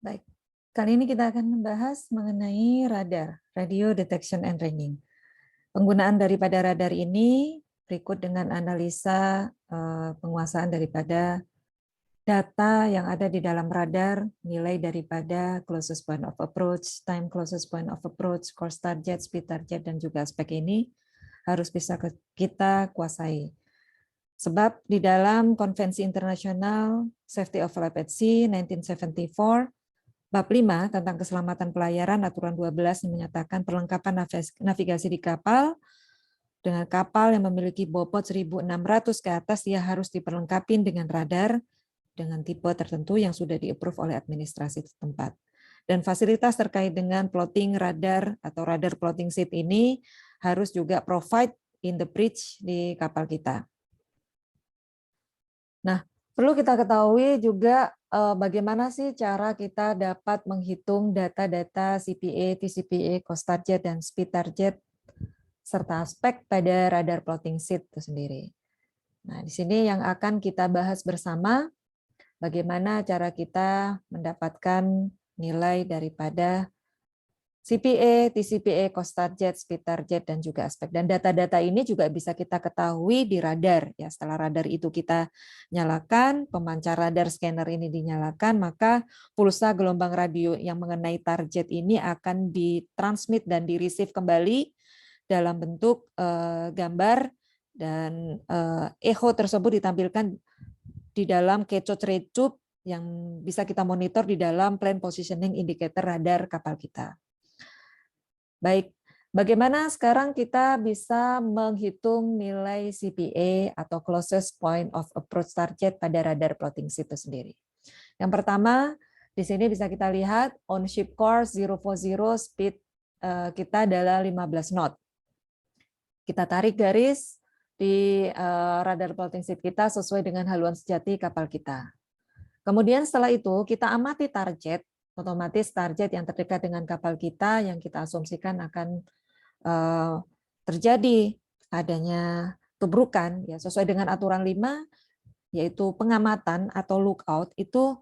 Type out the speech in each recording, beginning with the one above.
Baik, kali ini kita akan membahas mengenai radar, Radio Detection and Ranging. Penggunaan daripada radar ini berikut dengan analisa penguasaan daripada data yang ada di dalam radar, nilai daripada closest point of approach, time closest point of approach, course target, speed target, dan juga aspek ini harus bisa kita kuasai. Sebab di dalam Konvensi Internasional Safety of Life at Sea 1974, Bab 5 tentang keselamatan pelayaran, aturan 12 yang menyatakan perlengkapan navigasi di kapal dengan kapal yang memiliki bobot 1.600 ke atas, dia harus diperlengkapi dengan radar dengan tipe tertentu yang sudah di-approve oleh administrasi setempat. Dan fasilitas terkait dengan plotting radar atau radar plotting seat ini harus juga provide in the bridge di kapal kita. Nah, perlu kita ketahui juga bagaimana sih cara kita dapat menghitung data-data CPA, TCPA, cost target, dan speed target, serta aspek pada radar plotting seat itu sendiri. Nah, di sini yang akan kita bahas bersama, bagaimana cara kita mendapatkan nilai daripada CPA, TCPA, cost target, speed target, dan juga aspek. Dan data-data ini juga bisa kita ketahui di radar. Ya, setelah radar itu kita nyalakan, pemancar radar scanner ini dinyalakan, maka pulsa gelombang radio yang mengenai target ini akan ditransmit dan di-receive kembali dalam bentuk gambar, dan echo tersebut ditampilkan di dalam cathode ray tube yang bisa kita monitor di dalam plane positioning indicator radar kapal kita. Baik, bagaimana sekarang kita bisa menghitung nilai CPA atau closest point of approach target pada radar plotting seat itu sendiri. Yang pertama, di sini bisa kita lihat on ship course 040, speed kita adalah 15 knot. Kita tarik garis di radar plotting seat kita sesuai dengan haluan sejati kapal kita. Kemudian setelah itu kita amati target, otomatis target yang terdekat dengan kapal kita yang kita asumsikan akan terjadi adanya tubrukan ya sesuai dengan aturan 5, yaitu pengamatan atau lookout. Itu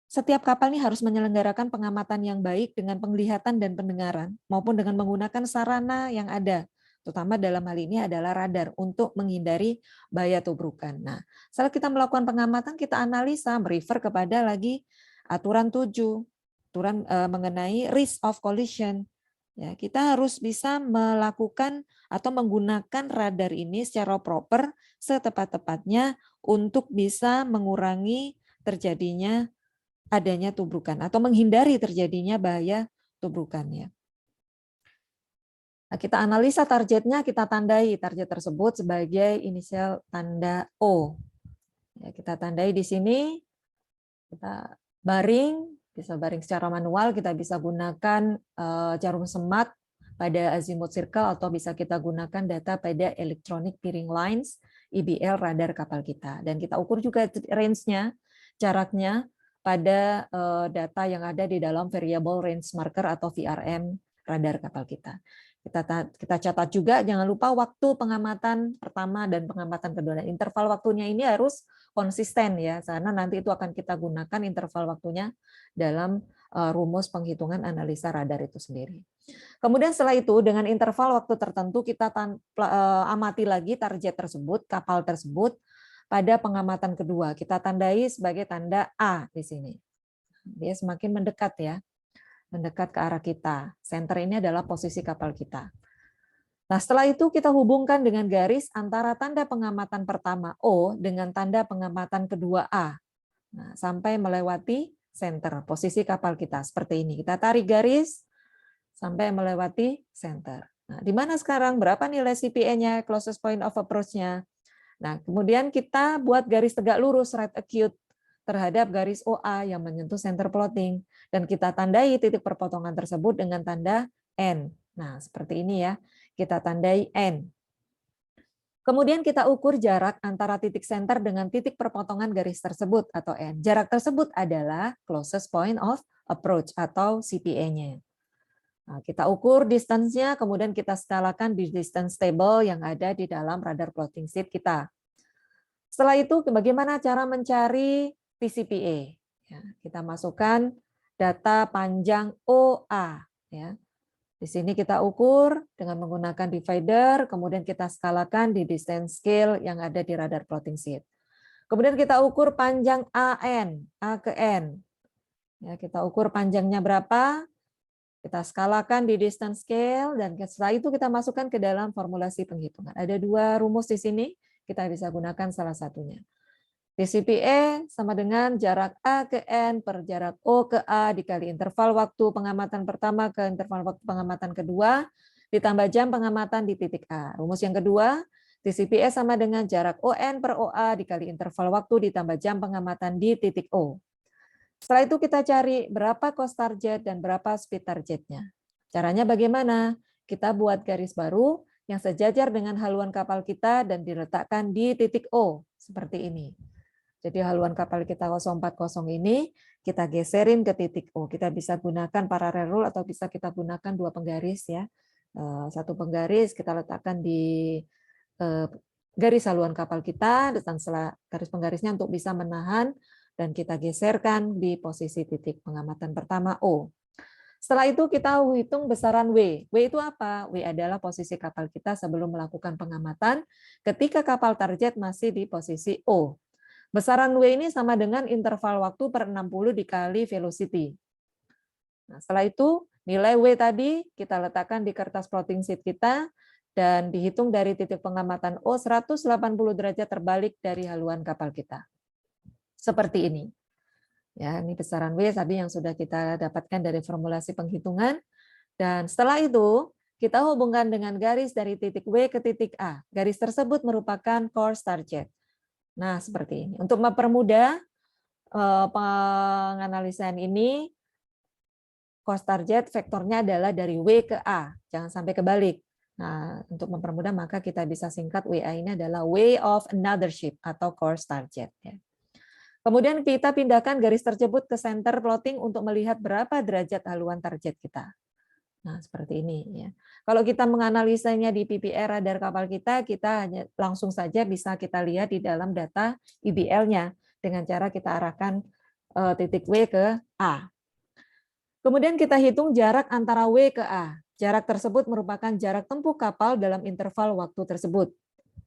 setiap kapal ini harus menyelenggarakan pengamatan yang baik dengan penglihatan dan pendengaran maupun dengan menggunakan sarana yang ada, terutama dalam hal ini adalah radar untuk menghindari bahaya tubrukan. Nah, setelah kita melakukan pengamatan, kita analisa, merefer kepada lagi aturan 7, aturan mengenai risk of collision. Ya, kita harus bisa melakukan atau menggunakan radar ini secara proper setepat-tepatnya untuk bisa mengurangi terjadinya adanya tubrukan atau menghindari terjadinya bahaya tubrukannya. Nah, kita analisa targetnya, kita tandai target tersebut sebagai inisial tanda O. Ya, kita tandai di sini, kita baring, bisa baring secara manual, kita bisa gunakan jarum semat pada azimuth circle atau bisa kita gunakan data pada electronic peering lines EBL radar kapal kita. Dan kita ukur juga range-nya, jaraknya pada data yang ada di dalam variable range marker atau VRM radar kapal kita. Kita catat juga, jangan lupa waktu pengamatan pertama dan pengamatan kedua. Dan interval waktunya ini harus konsisten ya, karena nanti itu akan kita gunakan interval waktunya dalam rumus penghitungan analisa radar itu sendiri. Kemudian setelah itu dengan interval waktu tertentu kita amati lagi target tersebut, kapal tersebut pada pengamatan kedua. Kita tandai sebagai tanda A di sini. Dia semakin mendekat ya, mendekat ke arah kita. Center ini adalah posisi kapal kita. Nah, setelah itu kita hubungkan dengan garis antara tanda pengamatan pertama O dengan tanda pengamatan kedua A. Nah, sampai melewati center, posisi kapal kita seperti ini. Kita tarik garis sampai melewati center. Nah, di mana sekarang? Berapa nilai CPA-nya, closest point of approach-nya? Nah, kemudian kita buat garis tegak lurus right acute terhadap garis OA yang menyentuh center plotting, dan kita tandai titik perpotongan tersebut dengan tanda N. Nah, seperti ini ya, kita tandai N. Kemudian kita ukur jarak antara titik center dengan titik perpotongan garis tersebut atau N. Jarak tersebut adalah closest point of approach atau CPA-nya. Nah, kita ukur distance-nya, kemudian kita skalakan di distance table yang ada di dalam radar plotting sheet kita. Setelah itu, bagaimana cara mencari TCPA? Ya, kita masukkan data panjang OA. Ya. Di sini kita ukur dengan menggunakan divider, kemudian kita skalakan di distance scale yang ada di radar plotting sheet. Kemudian kita ukur panjang AN, A ke N. Ya, kita ukur panjangnya berapa, kita skalakan di distance scale, dan setelah itu kita masukkan ke dalam formulasi penghitungan. Ada dua rumus di sini, kita bisa gunakan salah satunya. TCPA sama dengan jarak A ke N per jarak O ke A dikali interval waktu pengamatan pertama ke interval waktu pengamatan kedua, ditambah jam pengamatan di titik A. Rumus yang kedua, TCPA sama dengan jarak ON per OA dikali interval waktu ditambah jam pengamatan di titik O. Setelah itu kita cari berapa cost target dan berapa speed targetnya. Caranya bagaimana? Kita buat garis baru yang sejajar dengan haluan kapal kita dan diletakkan di titik O, seperti ini. Jadi haluan kapal kita 040 ini kita geserin ke titik O. Kita bisa gunakan parallel rule atau bisa kita gunakan dua penggaris ya. Satu penggaris kita letakkan di garis haluan kapal kita, dan setelah garis penggarisnya untuk bisa menahan dan kita geserkan di posisi titik pengamatan pertama O. Setelah itu kita hitung besaran W. W itu apa? W adalah posisi kapal kita sebelum melakukan pengamatan ketika kapal target masih di posisi O. Besaran W ini sama dengan interval waktu per 60 dikali velocity. Nah, setelah itu nilai W tadi kita letakkan di kertas plotting sheet kita dan dihitung dari titik pengamatan O 180 derajat terbalik dari haluan kapal kita. Seperti ini. Ya, ini besaran W tadi yang sudah kita dapatkan dari formulasi penghitungan. Dan setelah itu kita hubungkan dengan garis dari titik W ke titik A. Garis tersebut merupakan course target. Nah, seperti ini. Untuk mempermudah penganalisan ini, course target vektornya adalah dari W ke A. Jangan sampai kebalik. Nah, untuk mempermudah maka kita bisa singkat WA ini adalah way of another ship atau course target. Ya. Kemudian kita pindahkan garis tersebut ke center plotting untuk melihat berapa derajat haluan target kita. Nah, seperti ini ya. Kalau kita menganalisanya di PPR radar kapal kita hanya langsung saja bisa kita lihat di dalam data IBL-nya dengan cara kita arahkan titik W ke A. Kemudian kita hitung jarak antara W ke A. Jarak tersebut merupakan jarak tempuh kapal dalam interval waktu tersebut.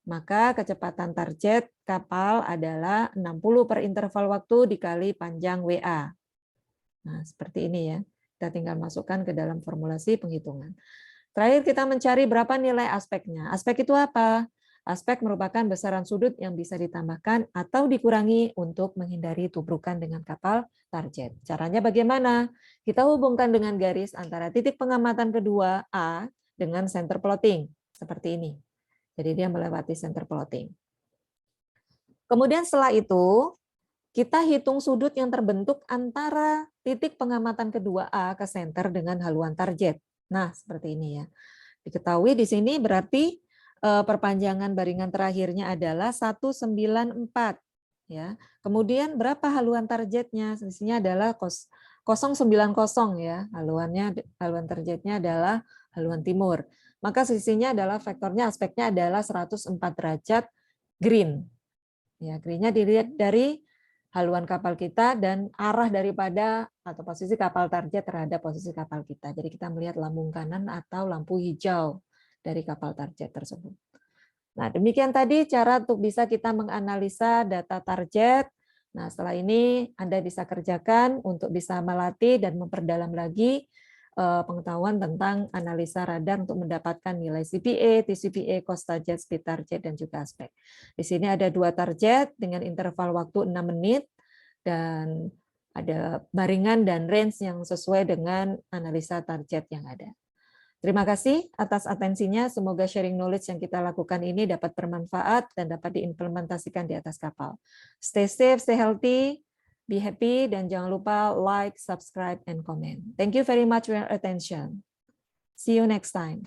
Maka kecepatan target kapal adalah 60 per interval waktu dikali panjang WA. Nah, seperti ini ya. Kita tinggal masukkan ke dalam formulasi penghitungan. Terakhir kita mencari berapa nilai aspeknya. Aspek itu apa? Aspek merupakan besaran sudut yang bisa ditambahkan atau dikurangi untuk menghindari tubrukan dengan kapal target. Caranya bagaimana? Kita hubungkan dengan garis antara titik pengamatan kedua A dengan center plotting. Seperti ini. Jadi dia melewati center plotting. Kemudian setelah itu, kita hitung sudut yang terbentuk antara titik pengamatan kedua A ke center dengan haluan target. Nah, seperti ini ya. Diketahui di sini berarti perpanjangan baringan terakhirnya adalah 194. Ya. Kemudian berapa haluan targetnya? Di sini adalah 090 ya. Haluan targetnya adalah haluan timur. Maka sisinya adalah vektornya, aspeknya adalah 104 derajat green. Ya, greennya dilihat dari haluan kapal kita dan arah daripada atau posisi kapal target terhadap posisi kapal kita. Jadi kita melihat lambung kanan atau lampu hijau dari kapal target tersebut. Nah, demikian tadi cara untuk bisa kita menganalisa data target. Nah, setelah ini Anda bisa kerjakan untuk bisa melatih dan memperdalam lagi pengetahuan tentang analisa radar untuk mendapatkan nilai CPA, TCPA, cost target, speed target, dan juga aspek. Di sini ada 2 target dengan interval waktu 6 menit, dan ada baringan dan range yang sesuai dengan analisa target yang ada. Terima kasih atas atensinya. Semoga sharing knowledge yang kita lakukan ini dapat bermanfaat dan dapat diimplementasikan di atas kapal. Stay safe, stay healthy, be happy, dan jangan lupa like, subscribe, and comment. Thank you very much for your attention. See you next time.